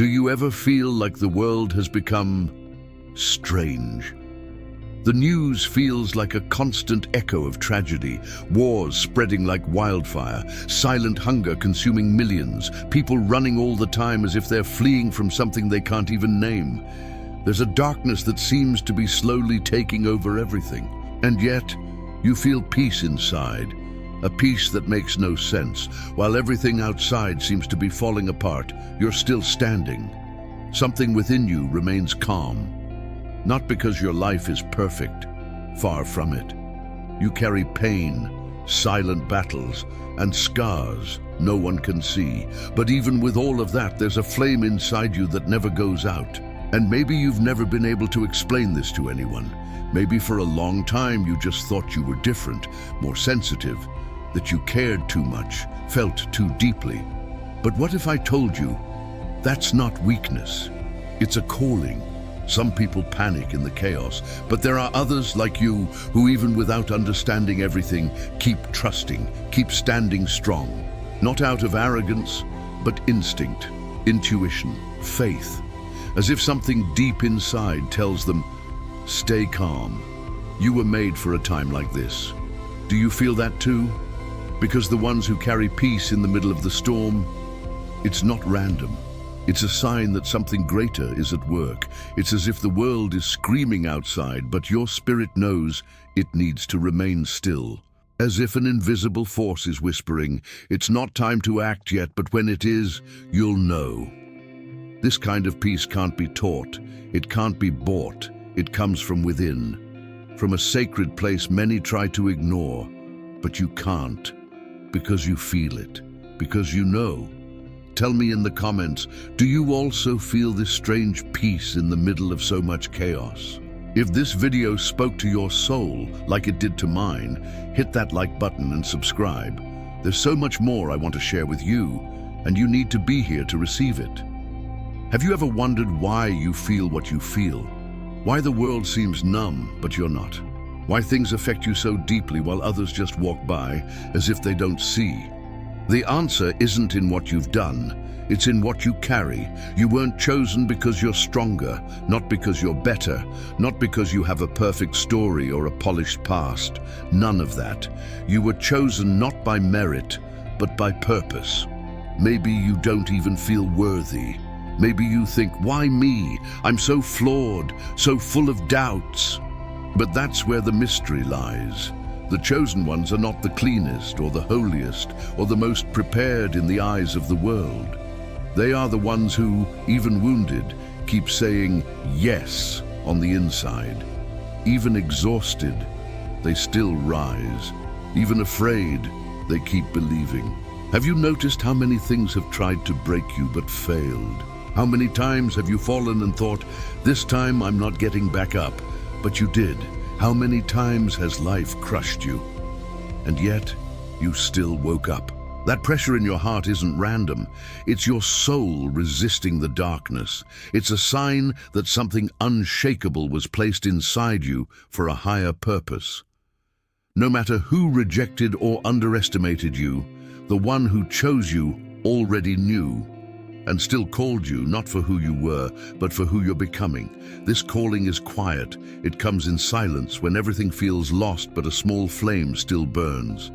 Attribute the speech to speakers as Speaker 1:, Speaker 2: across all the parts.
Speaker 1: Do you ever feel like the world has become strange? The news feels like a constant echo of tragedy, wars spreading like wildfire, silent hunger consuming millions, people running all the time as if they're fleeing from something they can't even name. There's a darkness that seems to be slowly taking over everything. And yet, you feel peace inside, a peace that makes no sense. While everything outside seems to be falling apart, you're still standing. Something within you remains calm. Not because your life is perfect, far from it. You carry pain, silent battles, and scars no one can see. But even with all of that, there's a flame inside you that never goes out. And maybe you've never been able to explain this to anyone. Maybe for a long time you just thought you were different, more sensitive, that you cared too much, felt too deeply. But what if I told you that's not weakness? It's a calling. Some people panic in the chaos, but there are others like you who, even without understanding everything, keep trusting, keep standing strong. Not out of arrogance, but instinct, intuition, faith. As if something deep inside tells them, stay calm. You were made for a time like this. Do you feel that too? Because the ones who carry peace in the middle of the storm, it's not random. It's a sign that something greater is at work. It's as if the world is screaming outside, but your spirit knows it needs to remain still. As if an invisible force is whispering, it's not time to act yet, but when it is, you'll know. This kind of peace can't be taught. It can't be bought. It comes from within. From a sacred place many try to ignore, but you can't. Because you feel it. Because you know. Tell me in the comments, do you also feel this strange peace in the middle of so much chaos? If this video spoke to your soul like it did to mine, hit that like button and subscribe. There's so much more I want to share with you, and you need to be here to receive it. Have you ever wondered why you feel what you feel? Why the world seems numb, but you're not? Why things affect you so deeply while others just walk by as if they don't see? The answer isn't in what you've done, it's in what you carry. You weren't chosen because you're stronger, not because you're better, not because you have a perfect story or a polished past. None of that. You were chosen not by merit, but by purpose. Maybe you don't even feel worthy. Maybe you think, why me? I'm so flawed, so full of doubts. But that's where the mystery lies. The chosen ones are not the cleanest or the holiest or the most prepared in the eyes of the world. They are the ones who, even wounded, keep saying yes on the inside. Even exhausted, they still rise. Even afraid, they keep believing. Have you noticed how many things have tried to break you but failed? How many times have you fallen and thought, this time I'm not getting back up, but you did? How many times has life crushed you? And yet, you still woke up. That pressure in your heart isn't random. It's your soul resisting the darkness. It's a sign that something unshakable was placed inside you for a higher purpose. No matter who rejected or underestimated you, the one who chose you already knew, and still called you not for who you were, but for who you're becoming. This calling is quiet. It comes in silence when everything feels lost, but a small flame still burns.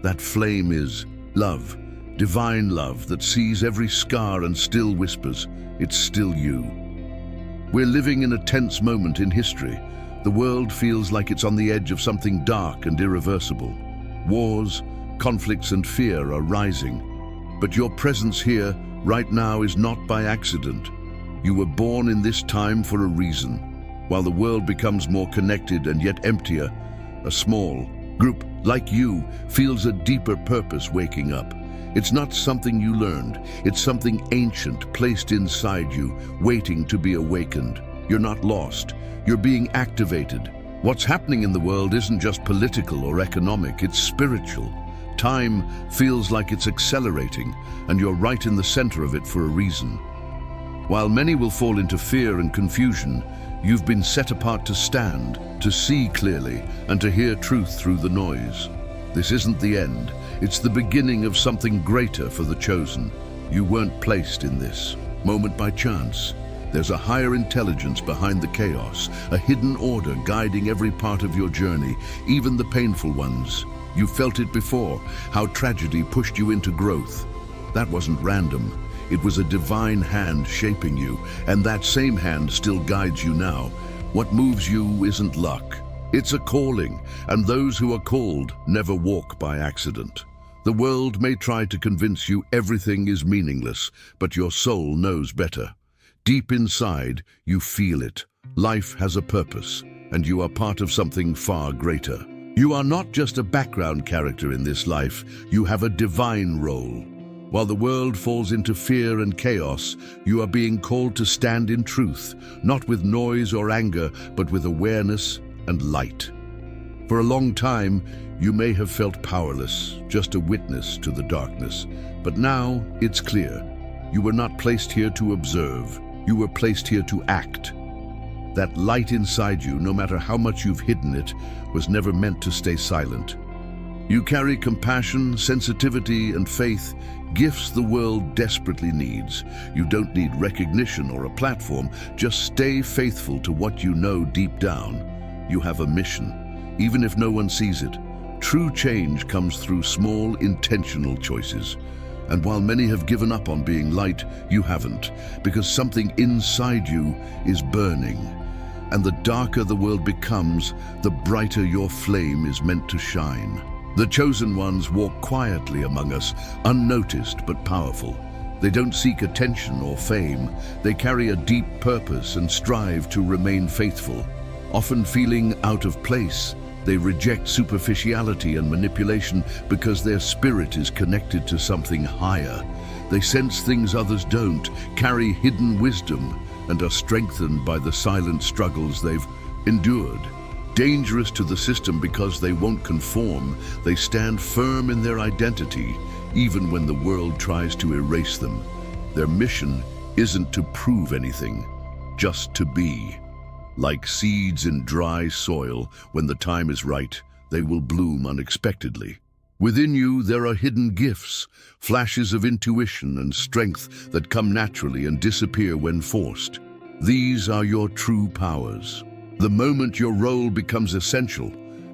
Speaker 1: That flame is love, divine love that sees every scar and still whispers, it's still you. We're living in a tense moment in history. The world feels like it's on the edge of something dark and irreversible. Wars, conflicts, and fear are rising. But your presence here right now is not by accident. You were born in this time for a reason. While the world becomes more connected and yet emptier, a small group like you feels a deeper purpose waking up. It's not something you learned. It's something ancient placed inside you, waiting to be awakened. You're not lost. You're being activated. What's happening in the world isn't just political or economic, it's spiritual. Time feels like it's accelerating, and you're right in the center of it for a reason. While many will fall into fear and confusion, you've been set apart to stand, to see clearly, and to hear truth through the noise. This isn't the end. It's the beginning of something greater for the chosen. You weren't placed in this. moment by chance. There's a higher intelligence behind the chaos, a hidden order guiding every part of your journey, even the painful ones. You felt it before, how tragedy pushed you into growth. That wasn't random. It was a divine hand shaping you, and that same hand still guides you now. What moves you isn't luck. It's a calling, and those who are called never walk by accident. The world may try to convince you everything is meaningless, but your soul knows better. Deep inside, you feel it. Life has a purpose, and you are part of something far greater. You are not just a background character in this life, you have a divine role. While the world falls into fear and chaos, you are being called to stand in truth, not with noise or anger, but with awareness and light. For a long time, you may have felt powerless, just a witness to the darkness. But now, it's clear. You were not placed here to observe. You were placed here to act. That light inside you, no matter how much you've hidden it, was never meant to stay silent. You carry compassion, sensitivity, and faith, gifts the world desperately needs. You don't need recognition or a platform. Just stay faithful to what you know deep down. You have a mission, even if no one sees it. True change comes through small, intentional choices. And while many have given up on being light, you haven't, because something inside you is burning. And the darker the world becomes, the brighter your flame is meant to shine. The chosen ones walk quietly among us, unnoticed but powerful. They don't seek attention or fame. They carry a deep purpose and strive to remain faithful. Often feeling out of place, they reject superficiality and manipulation because their spirit is connected to something higher. They sense things others don't, carry hidden wisdom, and are strengthened by the silent struggles they've endured. Dangerous to the system because they won't conform, they stand firm in their identity, even when the world tries to erase them. Their mission isn't to prove anything, just to be. Like seeds in dry soil, when the time is right, they will bloom unexpectedly. Within you, there are hidden gifts, flashes of intuition and strength that come naturally and disappear when forced. These are your true powers. The moment your role becomes essential,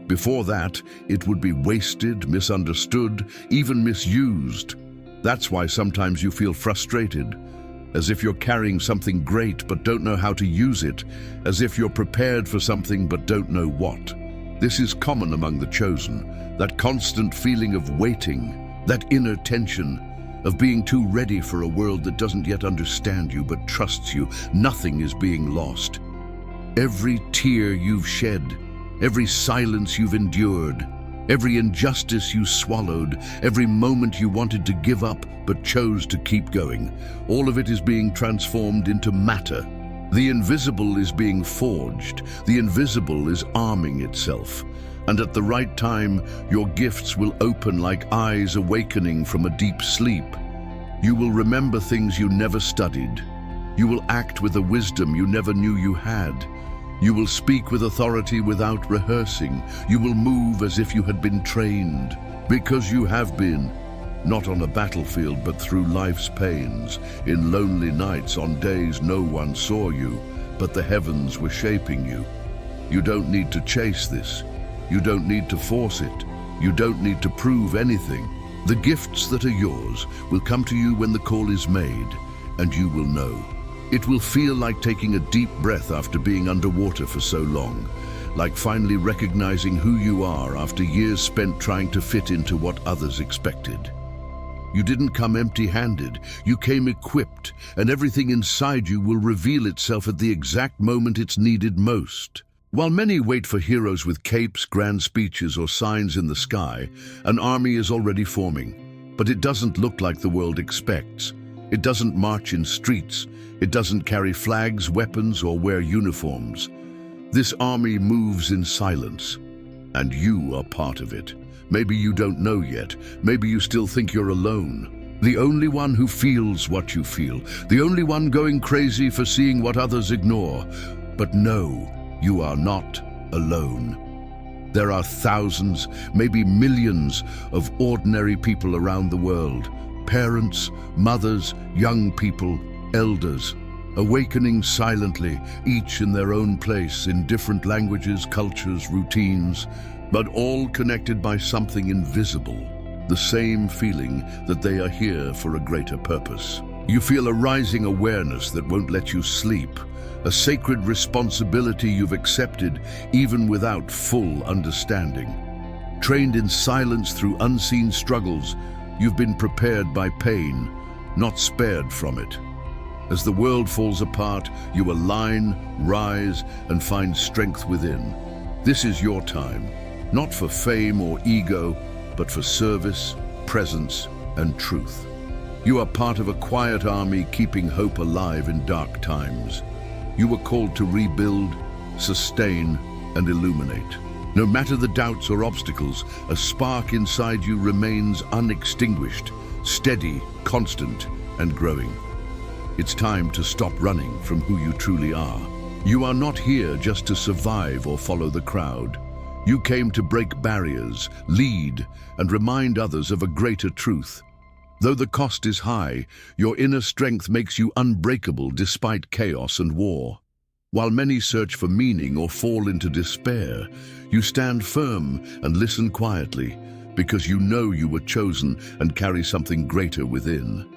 Speaker 1: before that, it would be wasted, misunderstood, even misused. That's why sometimes you feel frustrated, as if you're carrying something great but don't know how to use it, as if you're prepared for something but don't know what. This is common among the chosen, that constant feeling of waiting, that inner tension, of being too ready for a world that doesn't yet understand you but trusts you. Nothing is being lost. Every tear you've shed, every silence you've endured, every injustice you swallowed, every moment you wanted to give up but chose to keep going, all of it is being transformed into matter. The invisible is being forged, the invisible is arming itself. And at the right time, your gifts will open like eyes awakening from a deep sleep. You will remember things you never studied. You will act with a wisdom you never knew you had. You will speak with authority without rehearsing. You will move as if you had been trained, because you have been, not on a battlefield but through life's pains, in lonely nights, on days no one saw you, but the heavens were shaping you. You don't need to chase this. You don't need to force it. You don't need to prove anything. The gifts that are yours will come to you when the call is made, and you will know. It will feel like taking a deep breath after being underwater for so long, like finally recognizing who you are after years spent trying to fit into what others expected. You didn't come empty-handed, you came equipped, and everything inside you will reveal itself at the exact moment it's needed most. While many wait for heroes with capes, grand speeches, or signs in the sky, an army is already forming. But it doesn't look like the world expects. It doesn't march in streets. It doesn't carry flags, weapons, or wear uniforms. This army moves in silence, and you are part of it. Maybe you don't know yet. Maybe you still think you're alone. The only one who feels what you feel. The only one going crazy for seeing what others ignore. But no, you are not alone. There are thousands, maybe millions of ordinary people around the world. Parents, mothers, young people, elders, awakening silently, each in their own place, in different languages, cultures, routines, but all connected by something invisible, the same feeling that they are here for a greater purpose. You feel a rising awareness that won't let you sleep, a sacred responsibility you've accepted even without full understanding. Trained in silence through unseen struggles, you've been prepared by pain, not spared from it. As the world falls apart, you align, rise, and find strength within. This is your time, not for fame or ego, but for service, presence, and truth. You are part of a quiet army keeping hope alive in dark times. You were called to rebuild, sustain, and illuminate. No matter the doubts or obstacles, a spark inside you remains unextinguished, steady, constant, and growing. It's time to stop running from who you truly are. You are not here just to survive or follow the crowd. You came to break barriers, lead, and remind others of a greater truth. Though the cost is high, your inner strength makes you unbreakable despite chaos and war. While many search for meaning or fall into despair, you stand firm and listen quietly, because you know you were chosen and carry something greater within.